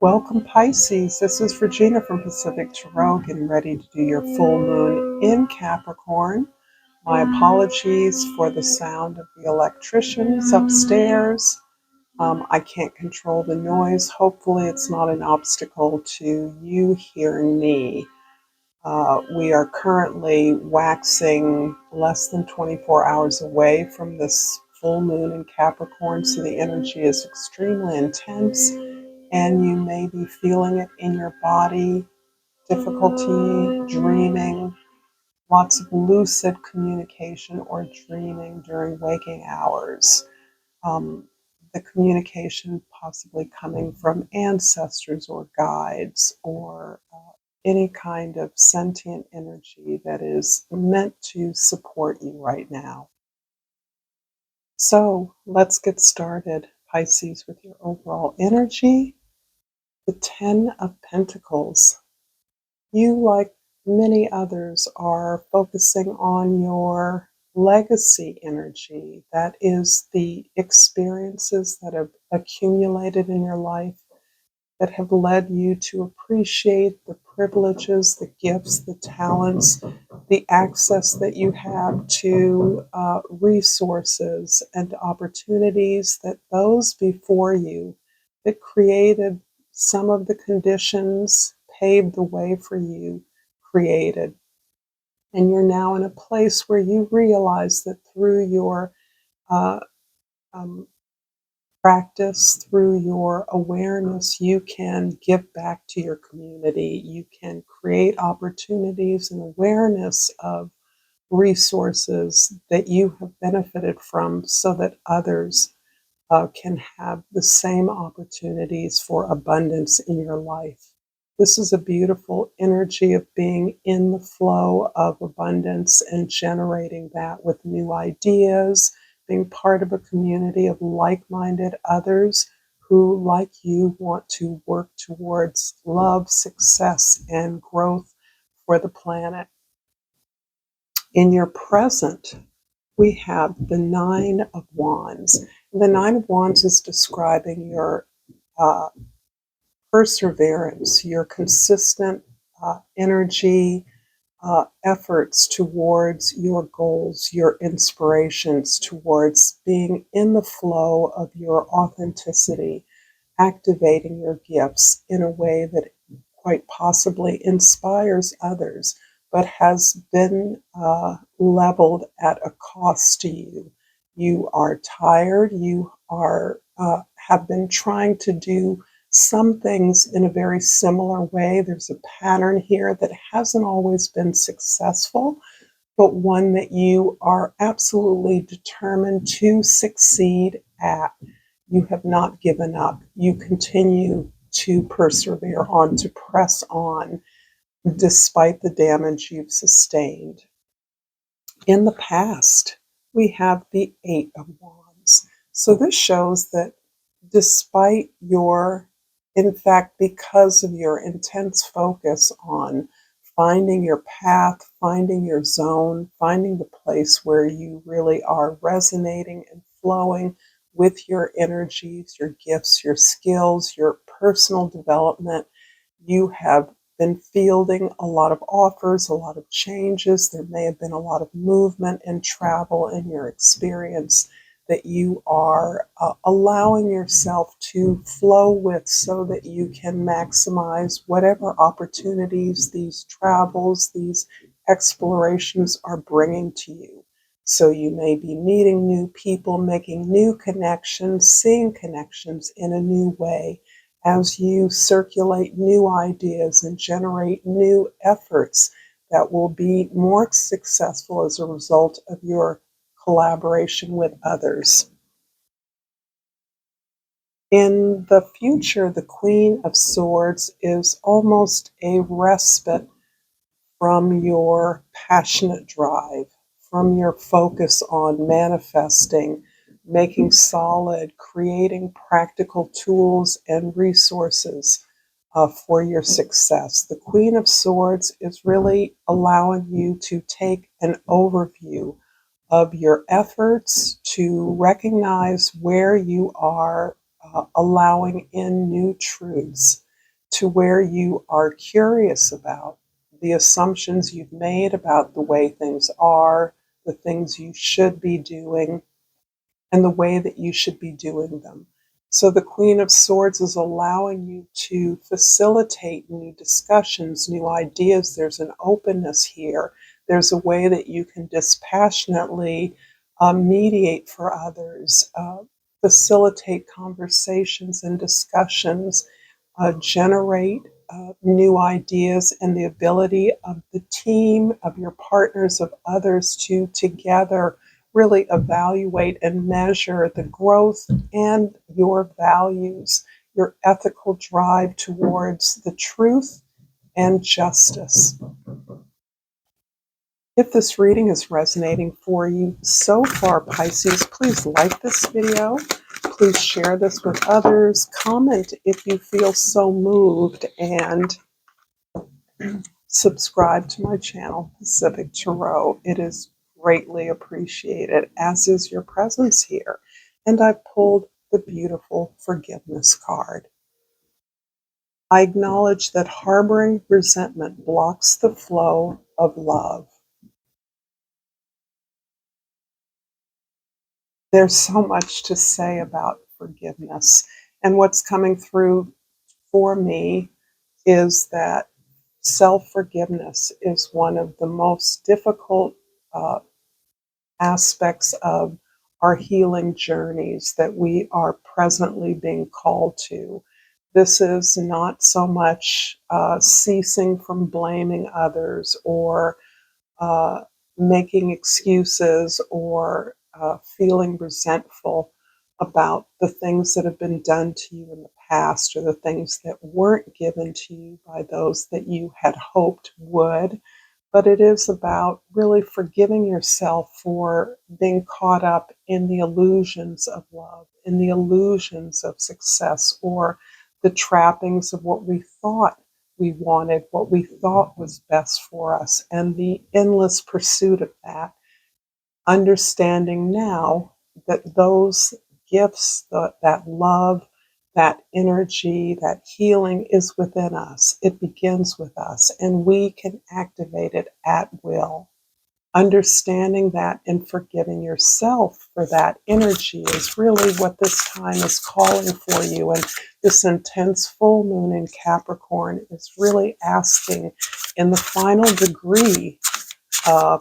Welcome, Pisces. This is Regina from Pacific Tarot, getting ready to do your full moon in Capricorn. My apologies for the sound of the electricians upstairs. I can't control the noise. Hopefully, it's not an obstacle to you hearing me. We are currently waxing less than 24 hours away from this full moon in Capricorn, so the energy is extremely intense and you may be feeling it in your body, difficulty dreaming, lots of lucid communication or dreaming during waking hours. The communication possibly coming from ancestors or guides or any kind of sentient energy that is meant to support you right now. So let's get started, Pisces, with your overall energy. The Ten of Pentacles. You, like many others, are focusing on your legacy energy. That is the experiences that have accumulated in your life that have led you to appreciate the privileges, the gifts, the talents, the access that you have to resources and opportunities that those before you that created some of the conditions, paved the way for you, created. And you're now in a place where you realize that through your uh, um, practice, through your awareness, you can give back to your community. You can create opportunities and awareness of resources that you have benefited from so that others can have the same opportunities for abundance in your life. This is a beautiful energy of being in the flow of abundance and generating that with new ideas, being part of a community of like-minded others who, like you, want to work towards love, success, and growth for the planet. In your present, we have the Nine of Wands. The Nine of Wands is describing your uh, perseverance, your consistent energy, efforts towards your goals, your inspirations, towards being in the flow of your authenticity, activating your gifts in a way that quite possibly inspires others, but has been leveled at a cost to you. You are tired. You are have been trying to do some things in a very similar way. There's a pattern here that hasn't always been successful, but one that you are absolutely determined to succeed at. You have not given up. You continue to persevere on, to press on, despite the damage you've sustained. In the past, we have the Eight of Wands. So this shows that despite your, in fact, because of your intense focus on finding your path, finding your zone, finding the place where you really are resonating and flowing with your energies, your gifts, your skills, your personal development, you have been fielding a lot of offers, a lot of changes. There may have been a lot of movement and travel in your experience that you are allowing yourself to flow with so that you can maximize whatever opportunities these travels, these explorations are bringing to you. So you may be meeting new people, making new connections, seeing connections in a new way as you circulate new ideas and generate new efforts that will be more successful as a result of your collaboration with others. In the future, the Queen of Swords is almost a respite from your passionate drive, from your focus on manifesting, making solid, creating practical tools and resources for your success. The Queen of Swords is really allowing you to take an overview of your efforts, to recognize where you are allowing in new truths. to where you are curious about the assumptions you've made about the way things are, the things you should be doing, and the way that you should be doing them. So the Queen of Swords is allowing you to facilitate new discussions, new ideas. There's an openness here. There's a way that you can dispassionately mediate for others, facilitate conversations and discussions, generate new ideas, and the ability of the team, of your partners, of others to together really evaluate and measure the growth and your values, your ethical drive towards the truth and justice. If this reading is resonating for you so far, Pisces, please like this video. Please share this with others. Comment if you feel so moved, and subscribe to my channel, Pacific Tarot. It is greatly appreciated, as is your presence here. And I pulled the beautiful forgiveness card. I acknowledge that harboring resentment blocks the flow of love. There's so much to say about forgiveness. And what's coming through for me is that self-forgiveness is one of the most difficult aspects of our healing journeys that we are presently being called to. This is not so much ceasing from blaming others or uh, making excuses or feeling resentful about the things that have been done to you in the past or the things that weren't given to you by those that you had hoped would. But it is about really forgiving yourself for being caught up in the illusions of love, in the illusions of success, or the trappings of what we thought we wanted, what we thought was best for us, and the endless pursuit of that. Understanding now that those gifts, that love, that energy, that healing is within us. It begins with us, and we can activate it at will. Understanding that and forgiving yourself for that energy is really what this time is calling for you. And this intense full moon in Capricorn is really asking, in the final degree,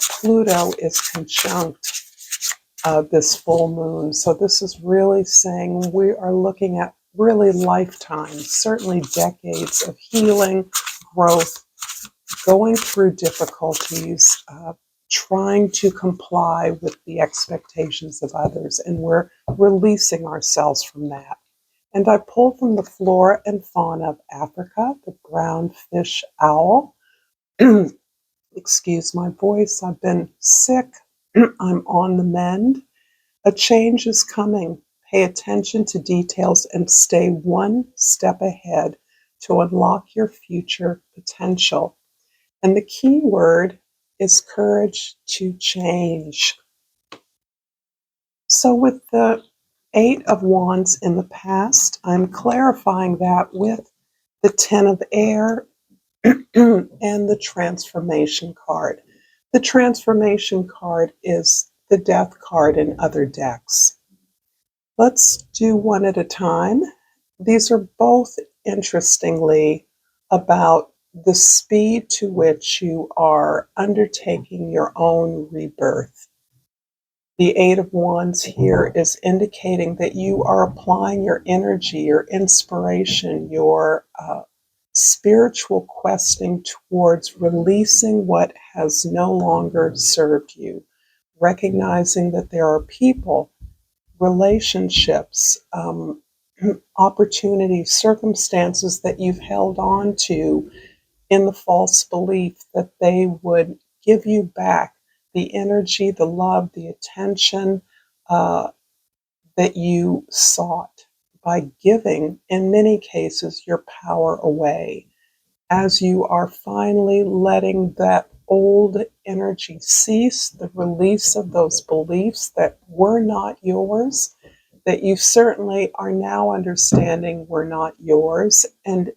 Pluto is conjunct this full moon. So this is really saying we are looking at really lifetimes, certainly decades of healing, growth, going through difficulties, trying to comply with the expectations of others, and we're releasing ourselves from that. And I pulled from the flora and fauna of Africa, the brown fish owl. Excuse my voice, I've been sick. I'm on the mend. A change is coming. Pay attention to details and stay one step ahead to unlock your future potential. And the key word is courage to change. So with the Eight of Wands in the past, I'm clarifying that with the Ten of Air and the Transformation card. The Transformation card is the Death card in other decks. Let's do one at a time. These are both, interestingly, about the speed to which you are undertaking your own rebirth. The Eight of Wands here is indicating that you are applying your energy, your inspiration, your spiritual questing towards releasing what has no longer served you, recognizing that there are people, relationships, opportunities, circumstances that you've held on to in the false belief that they would give you back the energy, the love, the attention that you sought by giving, in many cases, your power away. As you are finally letting that old energy cease, the release of those beliefs that were not yours, that you certainly are now understanding were not yours, and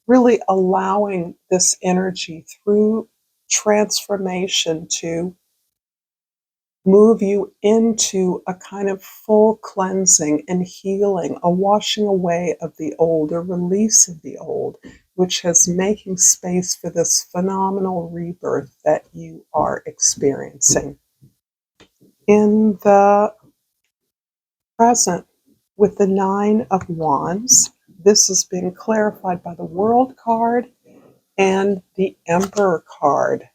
really allowing this energy through transformation to move you into a kind of full cleansing and healing, a washing away of the old, a release of the old, which is making space for this phenomenal rebirth that you are experiencing. In the present, with the Nine of Wands, this is being clarified by the World card and the Emperor card.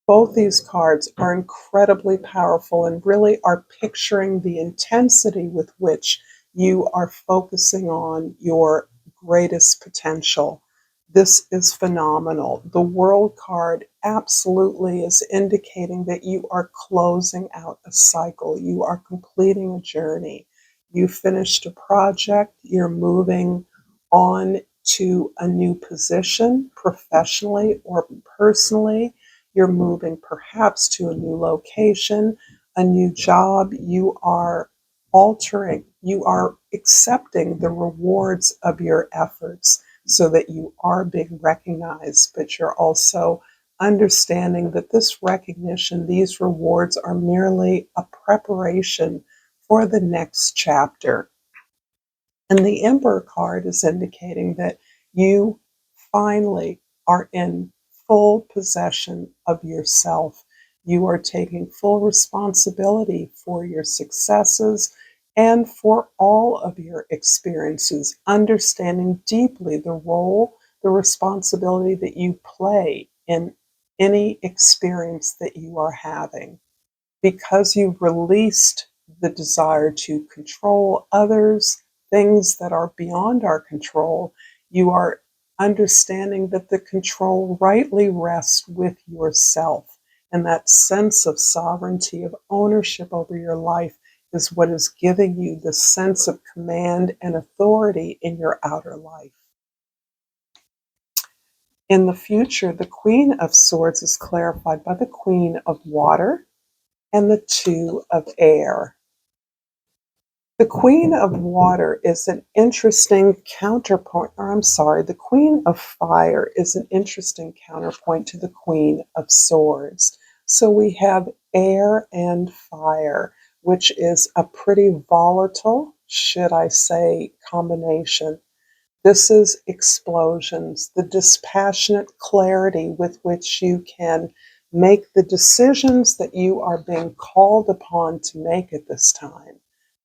Both these cards are incredibly powerful and really are picturing the intensity with which you are focusing on your greatest potential. This is phenomenal. The World card absolutely is indicating that you are closing out a cycle. You are completing a journey. You finished a project. You're moving on to a new position professionally or personally. You're moving perhaps to a new location, a new job. You are altering, you are accepting the rewards of your efforts so that you are being recognized, but you're also understanding that this recognition, these rewards are merely a preparation for the next chapter. And the Emperor card is indicating that you finally are in full possession of yourself. You are taking full responsibility for your successes and for all of your experiences, understanding deeply the role, the responsibility that you play in any experience that you are having. Because you've released the desire to control others, things that are beyond our control, you are understanding that the control rightly rests with yourself. And that sense of sovereignty, of ownership over your life, is what is giving you the sense of command and authority in your outer life. In the future, the Queen of Swords is clarified by the Queen of Water and the Two of Air. The Queen of Water is an interesting counterpoint, or I'm sorry, the Queen of Fire is an interesting counterpoint to the Queen of Swords. So we have air and fire, which is a pretty volatile, should I say, combination. This is explosions, the dispassionate clarity with which you can make the decisions that you are being called upon to make at this time.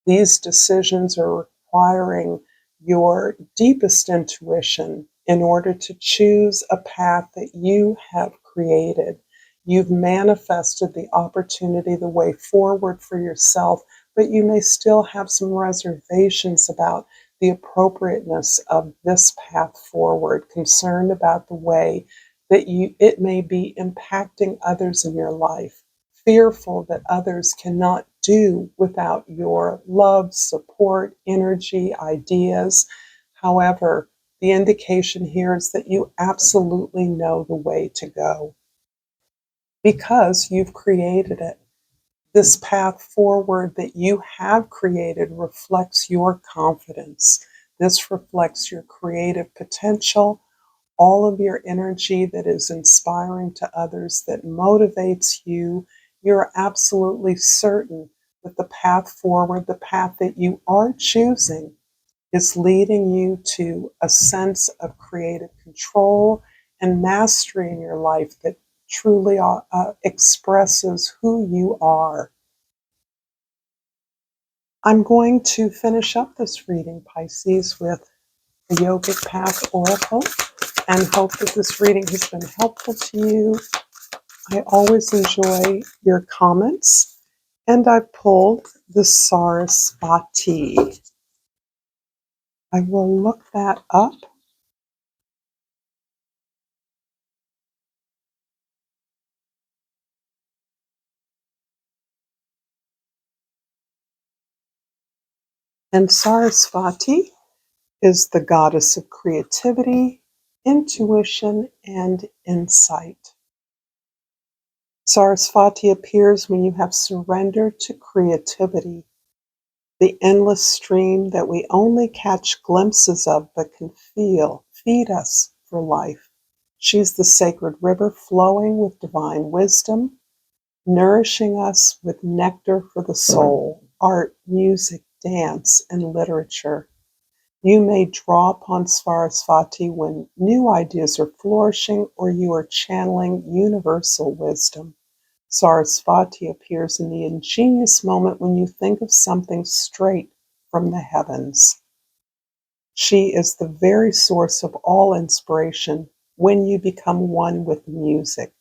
These decisions are requiring your deepest intuition in order to choose a path that you have created. You've manifested the opportunity, the way forward for yourself, but you may still have some reservations about the appropriateness of this path forward, concerned about the way that it may be impacting others in your life, fearful that others cannot do without your love, support, energy, ideas. However, the indication here is that you absolutely know the way to go because you've created it. This path forward that you have created reflects your confidence. This reflects your creative potential, all of your energy that is inspiring to others, that motivates you. You're absolutely certain that the path forward, the path that you are choosing, is leading you to a sense of creative control and mastery in your life that truly expresses who you are. I'm going to finish up this reading, Pisces, with the Yogic Path Oracle and hope that this reading has been helpful to you. I always enjoy your comments, and I pulled the Sarasvati. I will look that up. And Sarasvati is the goddess of creativity, intuition, and insight. Sarasvati appears when you have surrendered to creativity, the endless stream that we only catch glimpses of but can feel, feed us for life. She's the sacred river flowing with divine wisdom, nourishing us with nectar for the soul, art, music, dance, and literature. You may draw upon Sarasvati when new ideas are flourishing or you are channeling universal wisdom. Sarasvati appears in the ingenious moment when you think of something straight from the heavens. She is the very source of all inspiration when you become one with music.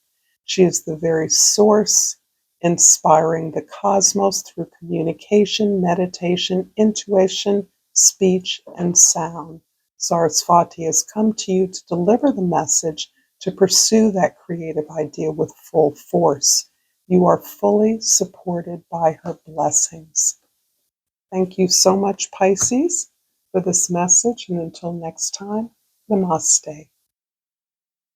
She is the very source inspiring the cosmos through communication, meditation, intuition, speech, and sound. Sarasvati has come to you to deliver the message to pursue that creative idea with full force. You are fully supported by her blessings. Thank you so much, Pisces, for this message, and until next time, Namaste.